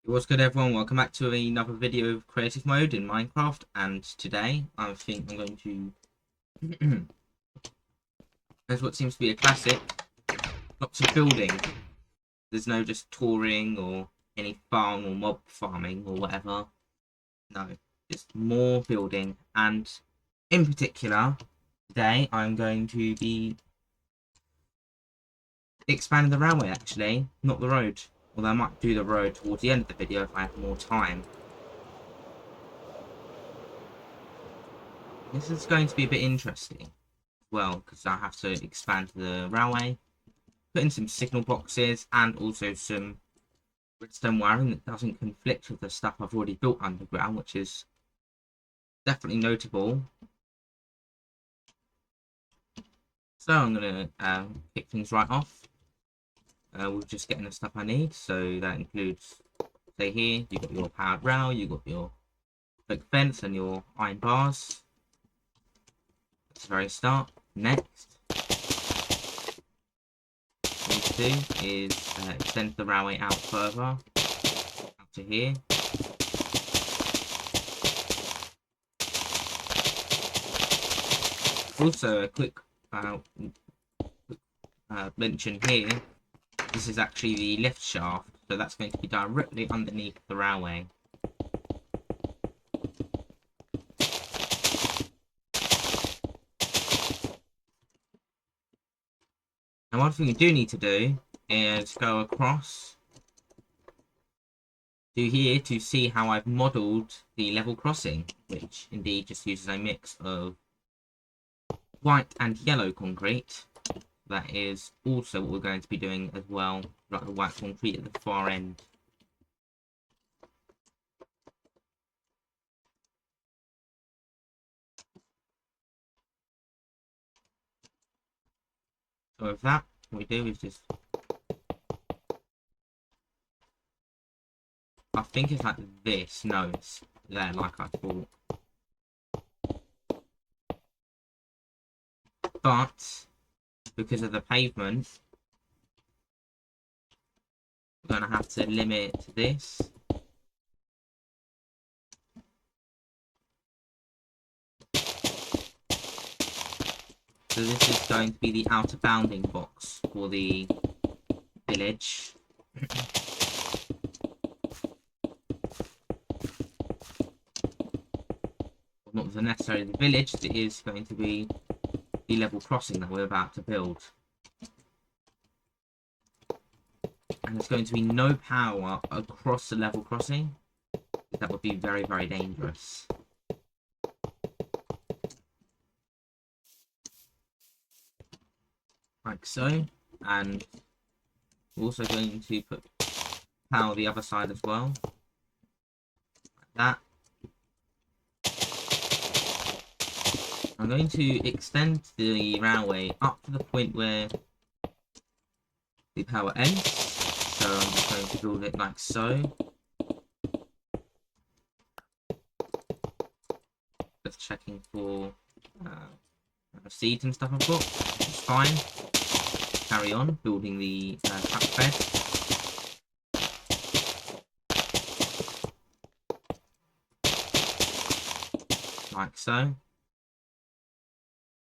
What's good, everyone? Welcome back to another video of creative mode in Minecraft. And today I think I'm going to there's what seems to be a classic. Lots of building. There's no just touring or any farm or mob farming or whatever. No, just more building. And in particular today I'm going to be expanding the railway, actually, not the road. Although I might do the road towards the end of the video if I have more time. This is going to be a bit interesting as well, because I have to expand the railway, put in some signal boxes, and also some redstone wiring that doesn't conflict with the stuff I've already built underground, which is definitely notable. So I'm going to kick things right off. We're just getting the stuff I need, so that includes, say here, you've got your powered rail, you've got your brick fence and your iron bars. That's the very start. Next, what we need to do is extend the railway out further, out to here. Also, a quick mention here, this is actually the lift shaft, so that's going to be directly underneath the railway. And one thing you do need to do is go across to here to see how I've modelled the level crossing, which indeed just uses a mix of white and yellow concrete. That is also what we're going to be doing as well, like the white concrete at the far end. So with that, what we do is just, I think it's like this. No, it's there like I thought. But because of the pavement, we're going to have to limit this. So this is going to be the outer bounding box for the village. Not necessarily the village, it is going to be the level crossing that we're about to build. And there's going to be no power across the level crossing. That would be very, very dangerous. Like so. And we're also going to put power the other side as well. Like that. I'm going to extend the railway up to the point where the power ends. So I'm just going to build it like so. Just checking for seeds and stuff I've got. It's fine. Carry on building the track bed. Like so.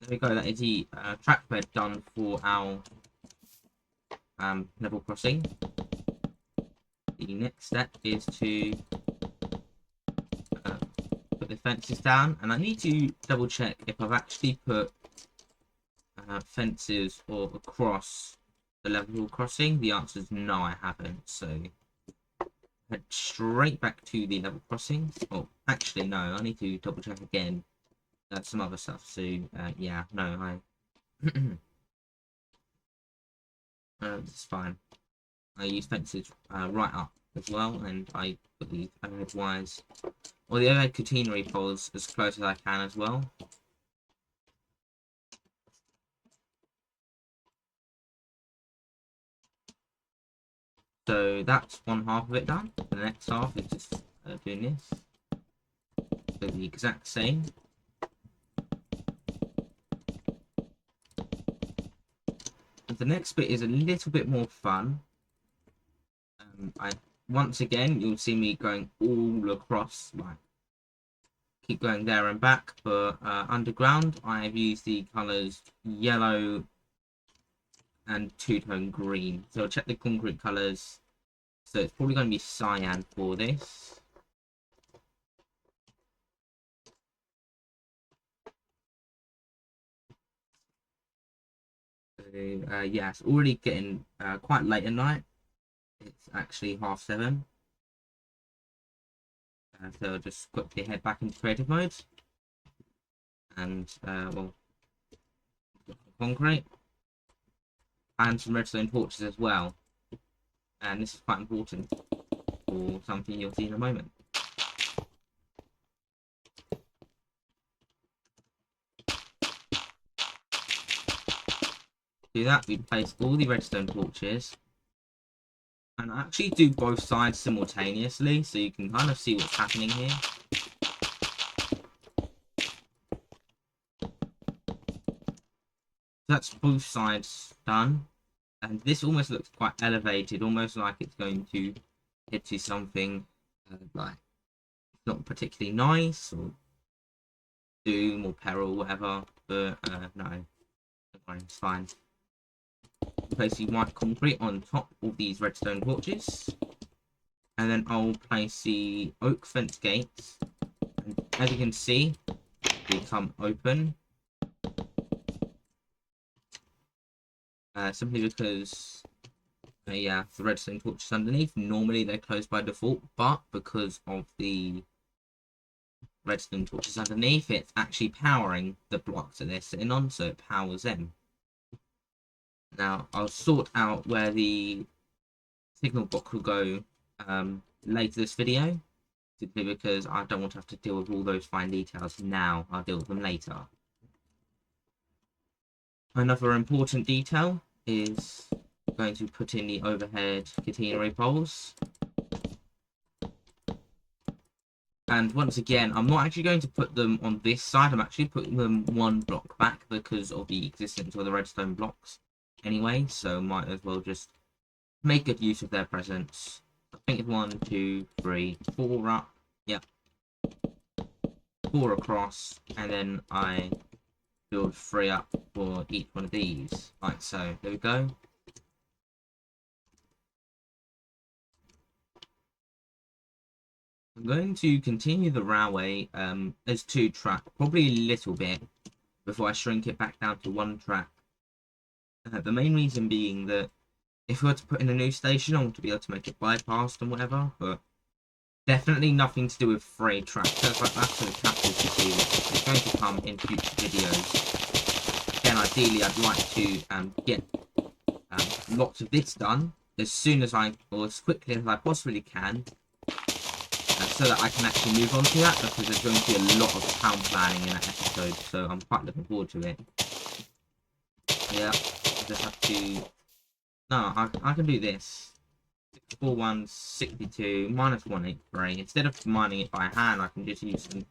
There we go, that is the track bed done for our level crossing. The next step is to put the fences down, and I need to double check if I've actually put fences or across the level crossing. The answer is no, I haven't. So head straight back to the level crossing. Oh, actually no, I need to double check again. Some other stuff. So yeah, no, it's fine. I use fences right up as well, and I put the overhead wires or the overhead catenary poles as close as I can as well. So that's one half of it done. The next half is just doing this. So the exact same. And the next bit is a little bit more fun. I once again, you'll see me going all across, like, keep going there and back. But underground, I've used the colours yellow and two-tone green. So I'll check the concrete colours. So it's probably going to be cyan for this. Yeah, it's already getting quite late at night. It's actually 7:30. So I'll just quickly head back into creative mode. And, well, concrete. And some redstone torches as well. And this is quite important for something you'll see in a moment. Do that, we place all the redstone torches. And I actually do both sides simultaneously, so you can kind of see what's happening here. That's both sides done. And this almost looks quite elevated, almost like it's going to hit to something like not particularly nice, or doom, or peril, whatever. But no, it's fine. Place the white concrete on top of these redstone torches, and then I'll place the oak fence gates. And as you can see, they come open. Simply because yeah, the redstone torches underneath, normally they're closed by default, but because of the redstone torches underneath, it's actually powering the blocks that they're sitting on, so it powers them. Now I'll sort out where the signal box will go later this video, simply because I don't want to have to deal with all those fine details now. I'll deal with them later. Another important detail is going to put in the overhead catenary poles. And once again, I'm not actually going to put them on this side. I'm actually putting them one block back because of the existence of the redstone blocks anyway. So might as well just make good use of their presence. I think it's 1, 2, 3, 4 up. Yep. 4 across. And then I build 3 up for each one of these. Like so. There we go. I'm going to continue the railway as 2 track, probably a little bit, before I shrink it back down to 1 track. The main reason being that if we were to put in a new station, I want to be able to make it bypassed and whatever, but definitely nothing to do with 3 tracks. That's for the capitals to see, which is going to come in future videos. Again, ideally, I'd like to get lots of this done as soon as or as quickly as I possibly can. So that I can actually move on to that, because there's going to be a lot of town planning in that episode, so I'm quite looking forward to it. Yeah, I just have to... No, I can do this. 641, 62, minus 183. Instead of mining it by hand, I can just use some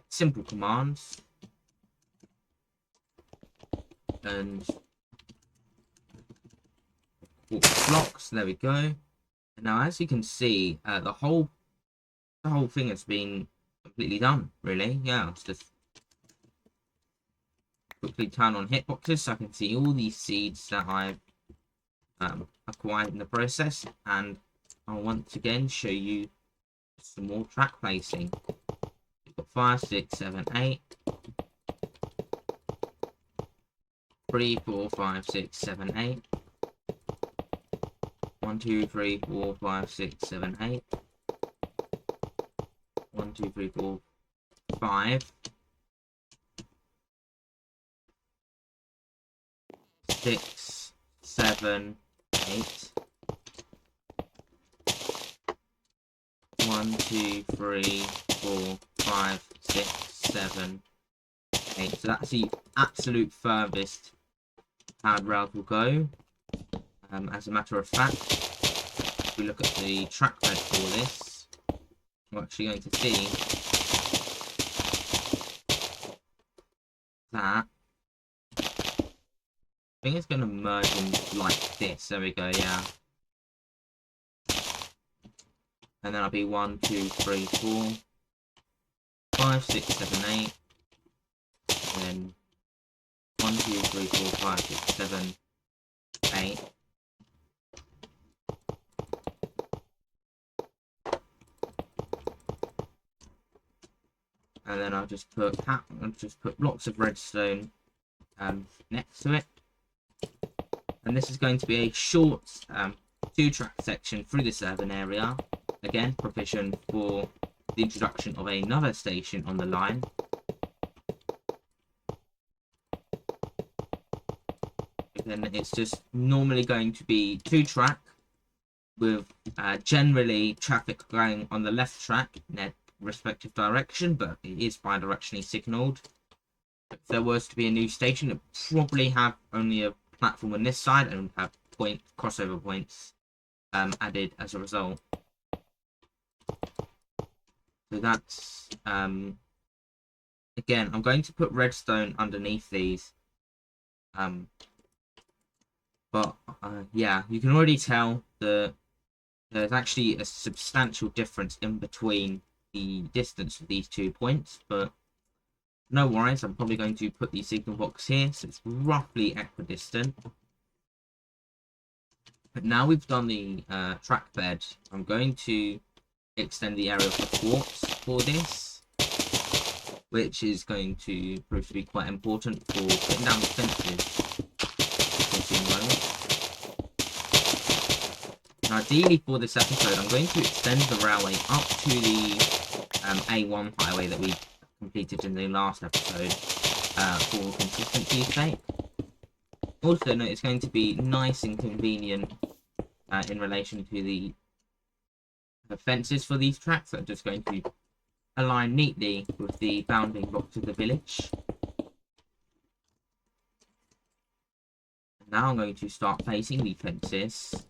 simple commands. And... blocks, there we go. And now, as you can see, the whole thing has been completely done, really. Yeah, let's just quickly turn on hitboxes so I can see all these seeds that I've acquired in the process, and I'll once again show you some more track placing. We've got 5, 6, 7, 8, 3, 4, 5, 6, 7, 8, 1, 2, 3, 4, 5, 6, 7, 8, 1, 2, 3, 4, 5, 6, 7, 8, 1, 2, 3, 4, 5, 6, 7, 8. So that's the absolute furthest powered rails will go. As a matter of fact, if we look at the trackpad for this, we're actually going to see that I think it's going to merge in like this. There we go, yeah. And then I'll be 1, 2, 3, 4, 5, 6, 7, 8. And then 1, 2, 3, 4, 5, 6, 7, 8. And then I'll just put blocks of redstone next to it. And this is going to be a short 2-track section through this urban area. Again, provision for the introduction of another station on the line. And then it's just normally going to be 2-track with generally traffic going on the left track in their respective direction, but it is bi-directionally signalled. If there was to be a new station, it would probably have only a platform on this side and have crossover points added as a result. So that's again, I'm going to put redstone underneath these, but yeah, you can already tell that there's actually a substantial difference in between the distance of these 2 points, but no worries, I'm probably going to put the signal box here, so it's roughly equidistant. But now we've done the track bed, I'm going to extend the area of the quartz for this, which is going to prove to be quite important for putting down the fences. Now, ideally for this episode, I'm going to extend the railway up to the A1 highway that we completed in the last episode for consistency's sake. Also, note it's going to be nice and convenient in relation to the fences for these tracks that are just going to align neatly with the bounding blocks of the village. Now I'm going to start placing the fences.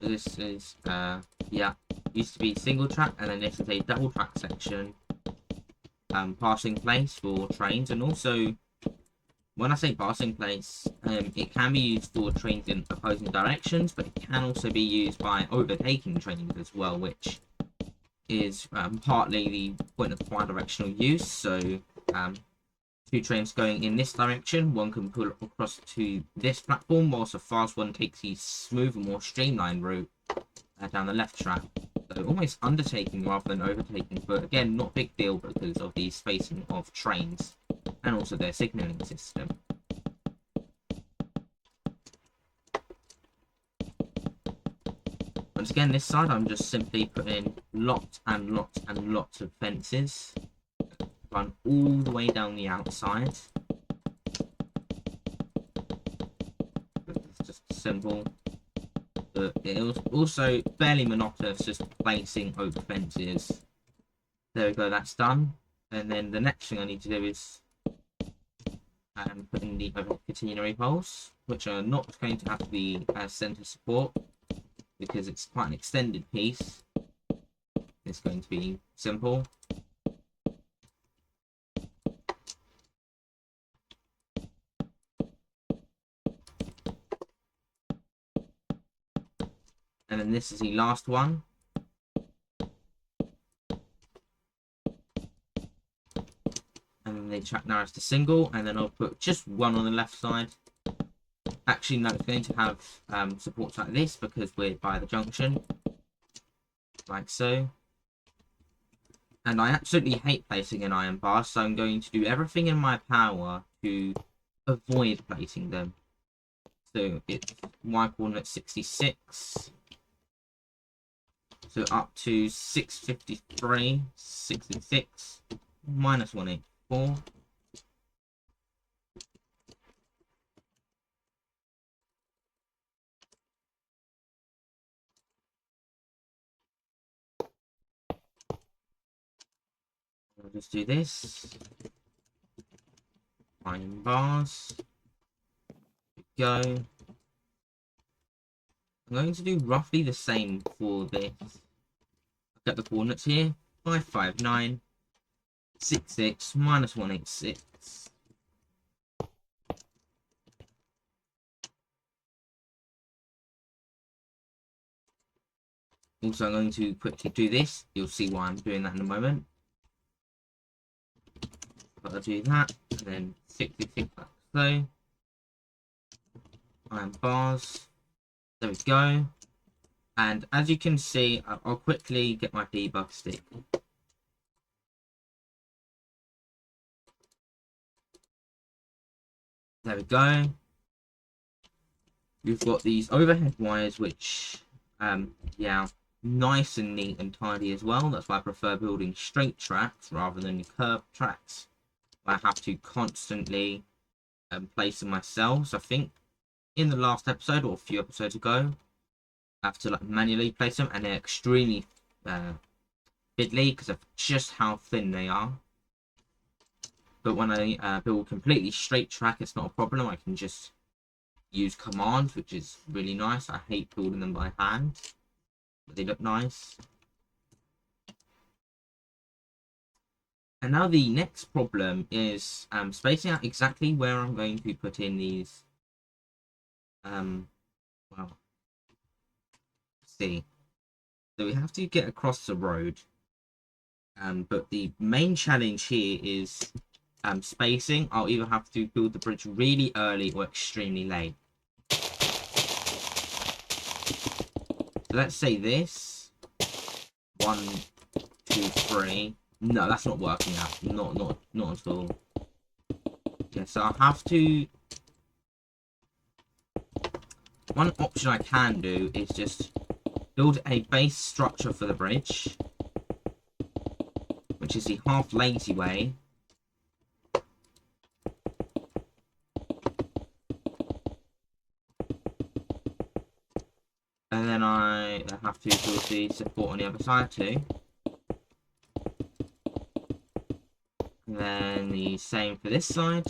This is yeah, used to be single track, and then this is a double track section, passing place for trains. And also, when I say passing place, it can be used for trains in opposing directions, but it can also be used by overtaking trains as well, which is partly the point of bi-directional use. So 2 trains going in this direction, one can pull across to this platform, whilst a fast one takes the smoother, more streamlined route down the left track. So almost undertaking rather than overtaking, but again, not a big deal because of the spacing of trains and also their signalling system. Once again, this side I'm just simply putting lots and lots and lots of fences. Run all the way down the outside. It's just simple. But it was also fairly monotonous, just placing over fences. There we go, that's done. And then the next thing I need to do is put in the catenary poles, which are not going to have to be center support because it's quite an extended piece. It's going to be simple. And then this is the last one. And then the track narrows to single, and then I'll put just one on the left side. Actually, no, it's going to have supports like this because we're by the junction. Like so. And I absolutely hate placing an iron bar, so I'm going to do everything in my power to avoid placing them. So it's Y coordinate 66. So up to 653, 66, minus 184. I'll just do this. Iron bars. Go. I'm going to do roughly the same for this. I've got the coordinates here. 559, 66, minus 186. Also, I'm going to quickly do this. You'll see why I'm doing that in a moment. But I'll do that, and then 66 like so. Iron bars. There we go. And as you can see, I'll quickly get my debug stick. There we go. You've got these overhead wires, which, yeah, nice and neat and tidy as well. That's why I prefer building straight tracks rather than curved tracks. I have to constantly place them myself. So I think in the last episode or a few episodes ago, I have to like manually place them, and they're extremely fiddly because of just how thin they are. But when I build a completely straight track, it's not a problem. I can just use commands, which is really nice. I hate building them by hand, but they look nice. And now the next problem is spacing out exactly where I'm going to put in these. Well, let's see. So we have to get across the road. But the main challenge here is spacing. I'll either have to build the bridge really early or extremely late. So let's say this. 1, 2, 3. No, that's not working out. Not at all. Yeah, so I'll have to. One option I can do is just build a base structure for the bridge, which is the half lazy way. And then I have to build the support on the other side too. And then the same for this side.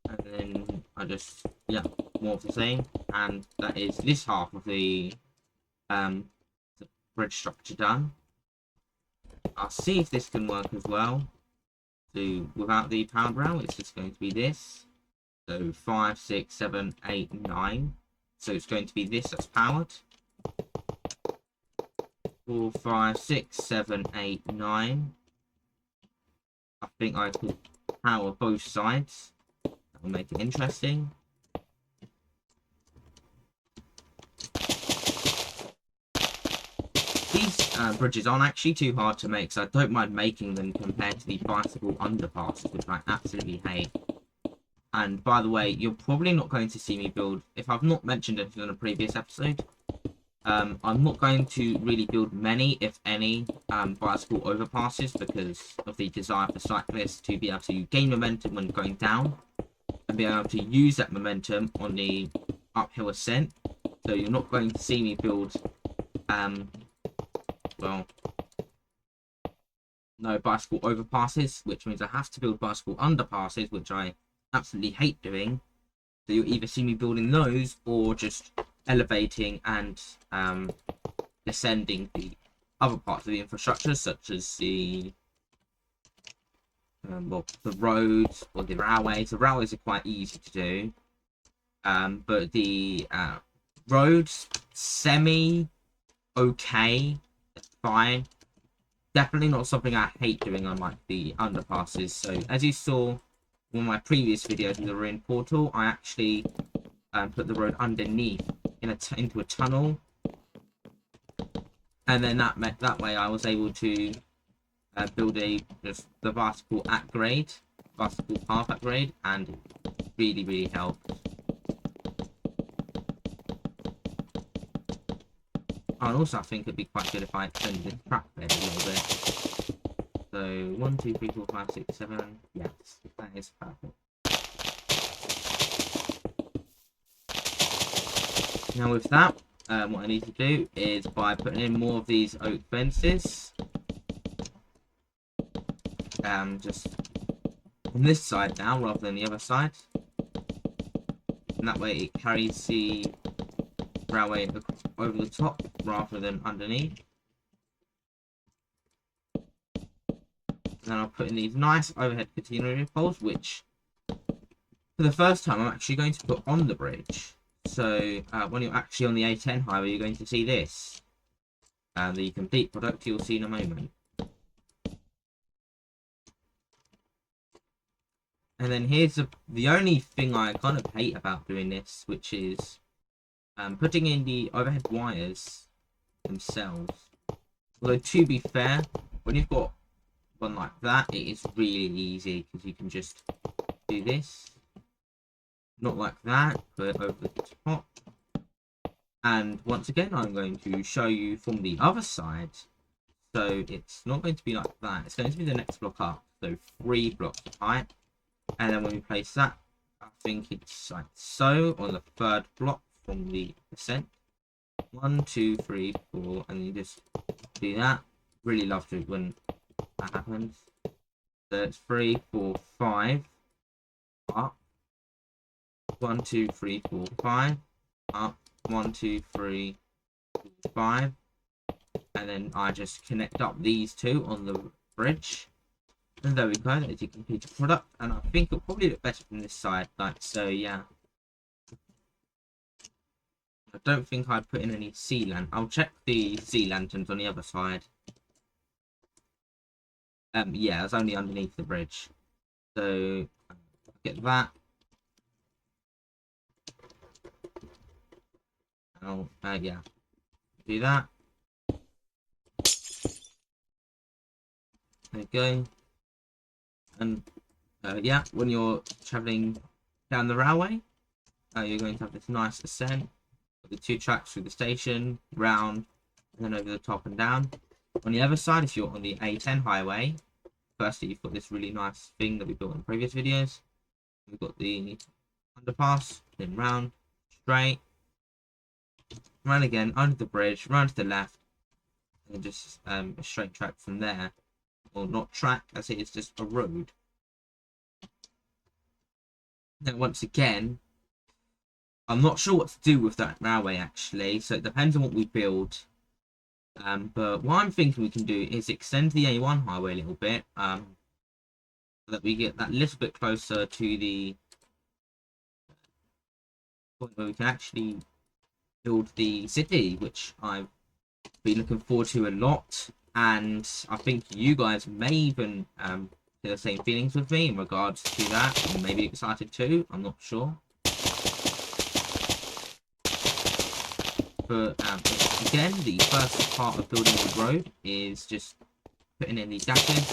And then I just, yeah, more of the same. And that is this half of the bridge structure done. I'll see if this can work as well. So without the powered rail, it's just going to be this. So 5, 6, 7, 8, 9. So it's going to be this that's powered. 4, 5, 6, 7, 8, 9. I think I could power both sides. That will make it interesting. These bridges aren't actually too hard to make, so I don't mind making them compared to the bicycle underpasses, which I absolutely hate. And by the way, you're probably not going to see me build, if I've not mentioned it in a previous episode, I'm not going to really build many, if any, bicycle overpasses because of the desire for cyclists to be able to gain momentum when going down and be able to use that momentum on the uphill ascent. So you're not going to see me build, well, no bicycle overpasses, which means I have to build bicycle underpasses, which I absolutely hate doing. So you'll either see me building those or just elevating and descending the other parts of the infrastructure, such as the well, the roads or the railways. The railways are quite easy to do, but the roads, semi okay, fine. Definitely not something I hate doing, unlike the underpasses. So as you saw one of my previous videos with the ruined portal, I actually put the road underneath into a tunnel, and then that way I was able to build the bicycle path at grade, and really helped. And also I think it'd be quite good if I extended the track bed a little bit. So 1, 2, 3, 4, 5, 6, 7. Yes, that is perfect. Now with that, what I need to do is by putting in more of these oak fences, just on this side now rather than the other side, and that way it carries the railway over the top rather than underneath. And then I'll put in these nice overhead catenary poles, which for the first time I'm actually going to put on the bridge. So when you're actually on the A10 highway, you're going to see this. The complete product you'll see in a moment. And then here's the only thing I kind of hate about doing this, which is putting in the overhead wires themselves. Although to be fair, when you've got one like that, it is really easy because you can just do this. Not like that, but over the top. And once again, I'm going to show you from the other side. So it's not going to be like that. It's going to be the next block up. So 3 blocks high. And then when we place that, I think it's like so on the 3rd block from the ascent. 1, 2, 3, 4, and you just do that. Really love it when that happens. So it's 3, 4, 5 up. 1, 2, 3, 4, 5 up. 1, 2, 3, 4, 5, and then I just connect up these two on the bridge, and there we go. There's your completed product, and I think it'll probably look better from this side, like so. Yeah, I don't think I put in any sea lantern. I'll check the sea lanterns on the other side. Yeah, it's only underneath the bridge, so get that. Oh, yeah, do that. There you go. And yeah, when you're traveling down the railway, you're going to have this nice ascent with the 2 tracks through the station, round, and then over the top and down. On the other side, if you're on the A10 highway, firstly, you've got this really nice thing that we built in previous videos. We've got the underpass, then round, straight, round again, under the bridge, round to the left, and just a straight track from there. Or not track, as it is just a road. Then once again, I'm not sure what to do with that railway actually, so it depends on what we build. But what I'm thinking we can do is extend the A1 highway a little bit, so that we get that little bit closer to the point where we can actually build the city, which I've been looking forward to a lot. And I think you guys may even share the same feelings with me in regards to that, and maybe excited too. I'm not sure. But again, the first part of building the road is just putting in the dashes.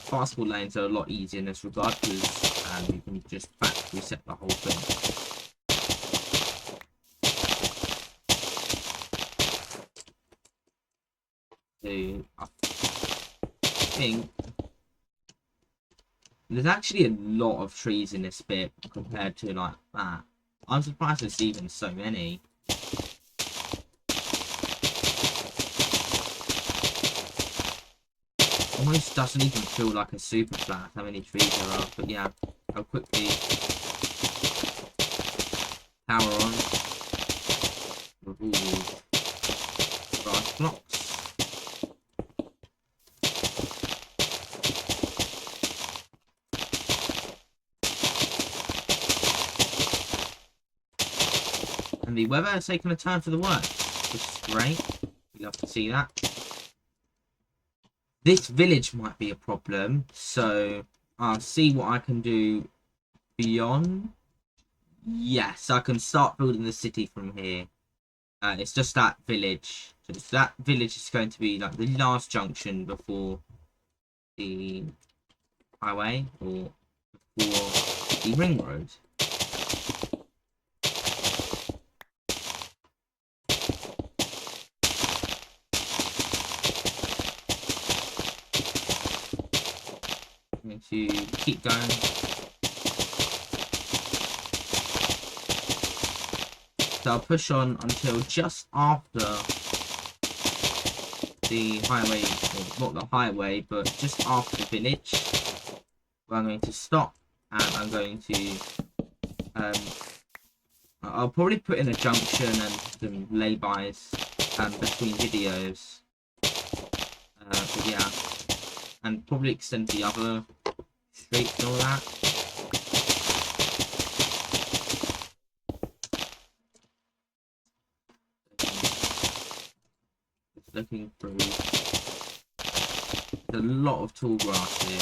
Fastball lanes are a lot easier in this regard because you can just back reset the whole thing. So I think there's actually a lot of trees in this bit compared to like that. I'm surprised there's even so many. Almost doesn't even feel like a super flat how many trees there are, but yeah, I'll quickly power on with all the grass blocks. And the weather has taken a turn for the worse, which is great. We love to see that. This village might be a problem, so I'll see what I can do beyond. Yes, I can start building the city from here. It's just that village. So that village is going to be like the last junction before the highway or before the ring road. To keep going. So I'll push on until just after the highway, or not the highway, but just after the village, where I'm going to stop and I'm going to I'll probably put in a junction and some lay-bys between videos, but yeah, and probably extend the other streets and all that. looking through. There's a lot of tall grass here.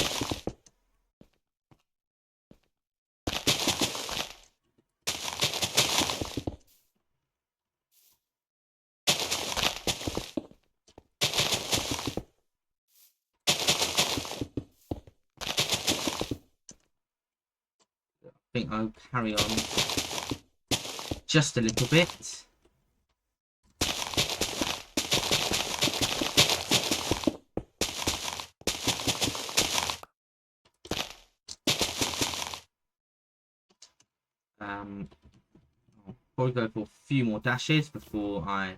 I think I'll carry on just a little bit. I'll probably go for a few more dashes before I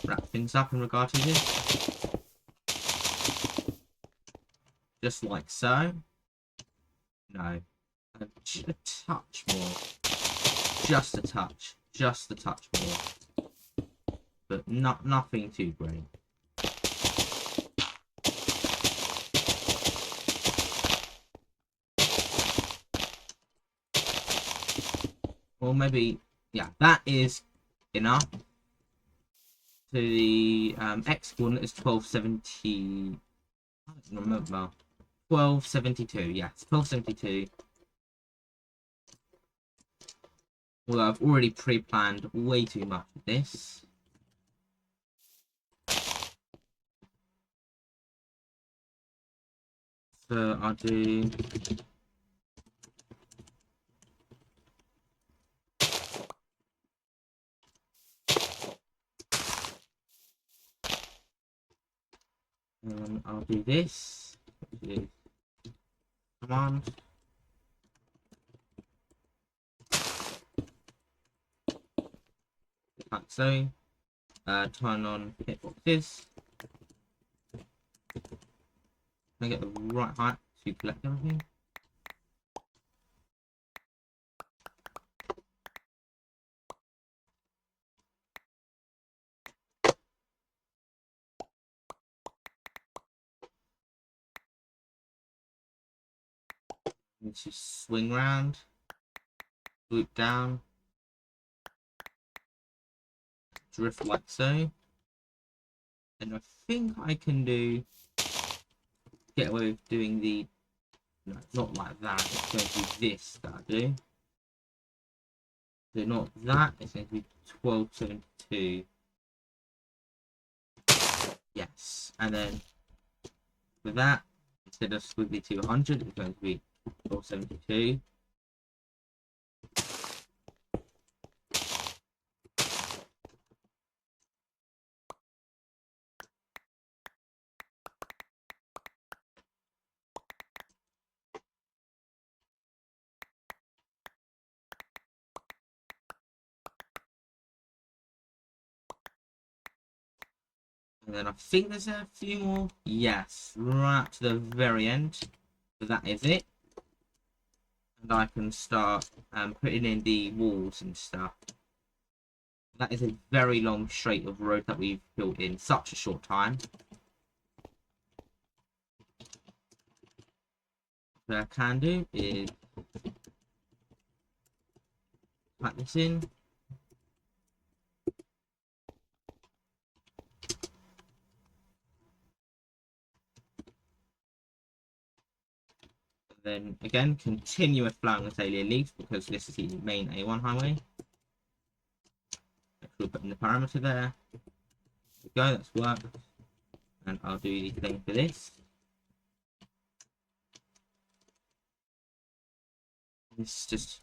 wrap things up in regard to this. Just like so. No. A touch more. Just a touch. Just a touch more. But nothing too great. Or maybe, yeah, that is enough. So the X coordinate is 1270. I don't remember. 1272, yes, 1272. Although I've already pre-planned way too much of this. So I'll do... I'll do this. Command. Like so. Turn on hitboxes. Can I get the right height to collect everything? Need to swing round, loop down, drift like so. And I think I can get away with doing the, no, not like that. It's going to be this that I do. So not that, it's going to be 1272. Yes, and then with that, instead of squiggly 200, it's going to be 1272. And then I think there's a few more. Yes, right to the very end. But that is it. And I can start putting in the walls and stuff. That is a very long straight of road that we've built in such a short time. What I can do is pack this in. Then again, continue with flowering azalea leaves because this is the main A1 highway. We'll put in the parameter there. There we go, that's worked. And I'll do the thing for this. This is just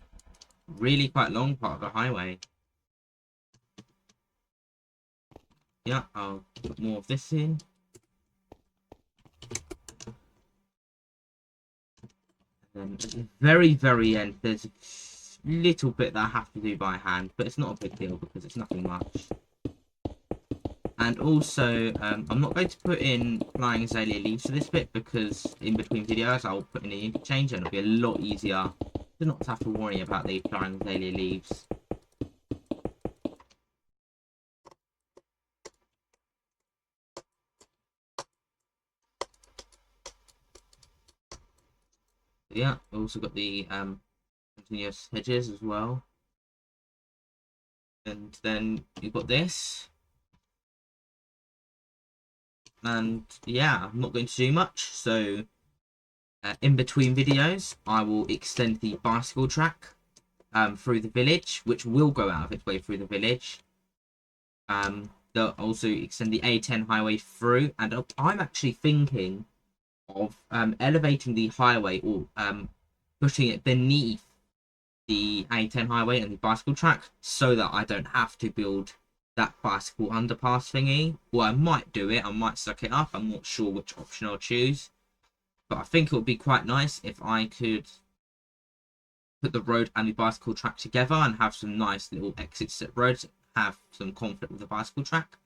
really quite long part of the highway. Yeah, I'll put more of this in. And then at the very, very end, there's a little bit that I have to do by hand, but it's not a big deal because it's nothing much. And also, I'm not going to put in flying azalea leaves for this bit because in between videos I'll put in the interchange and it'll be a lot easier to not have to worry about the flying azalea leaves. Yeah, I've also got the continuous hedges as well. And then you've got this. And yeah, I'm not going to do much. So in between videos, I will extend the bicycle track through the village, which will go out of its way through the village. They'll also extend the A10 highway through, and I'm actually thinking of elevating the highway or pushing it beneath the A10 highway and the bicycle track so that I don't have to build that bicycle underpass thingy. Well, I might do it, I might suck it up, I'm not sure which option I'll choose, but I think it would be quite nice if I could put the road and the bicycle track together and have some nice little exits at roads, have some conflict with the bicycle track.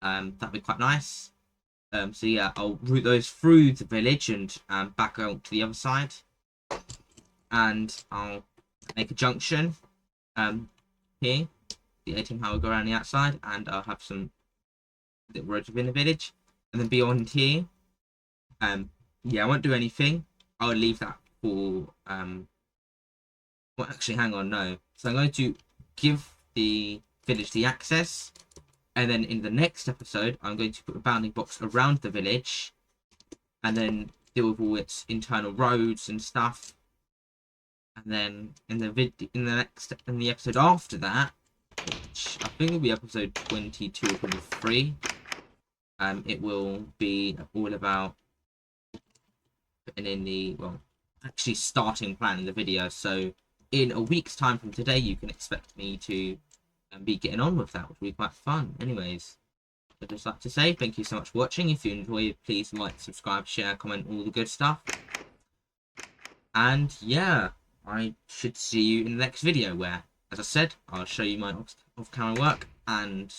That'd be quite nice. So yeah, I'll route those through the village and back out to the other side, and I'll make a junction here. The 18 how will go around the outside, and I'll have some little roads within the village, and then beyond here, yeah, I won't do anything. I'll leave that for well, actually, hang on, no. So I'm going to give the village the access, and then in the next episode, I'm going to put a bounding box around the village, and then deal with all its internal roads and stuff. And then in the episode after that, which I think will be episode 22 or 23, it will be all about putting in the, well, actually starting planning the video. So in a week's time from today, you can expect me to be getting on with that, which will be quite fun. Anyways, I'd just like to say thank you so much for watching. If you enjoyed, please like, subscribe, share, comment, all the good stuff. And yeah, I should see you in the next video where, as I said, I'll show you my off-camera work and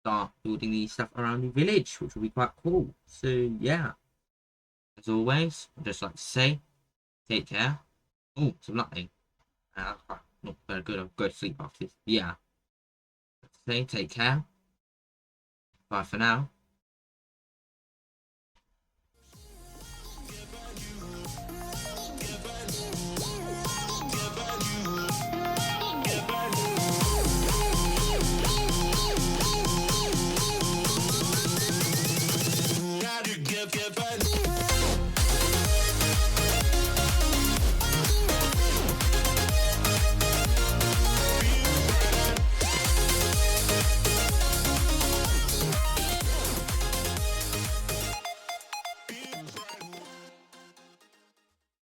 start building the stuff around the village, which will be quite cool. So yeah, as always, I'd just like to say, take care. Oh, some lightning. That's not very good. I'll go to sleep after this. Yeah. Say, take care. Bye for now.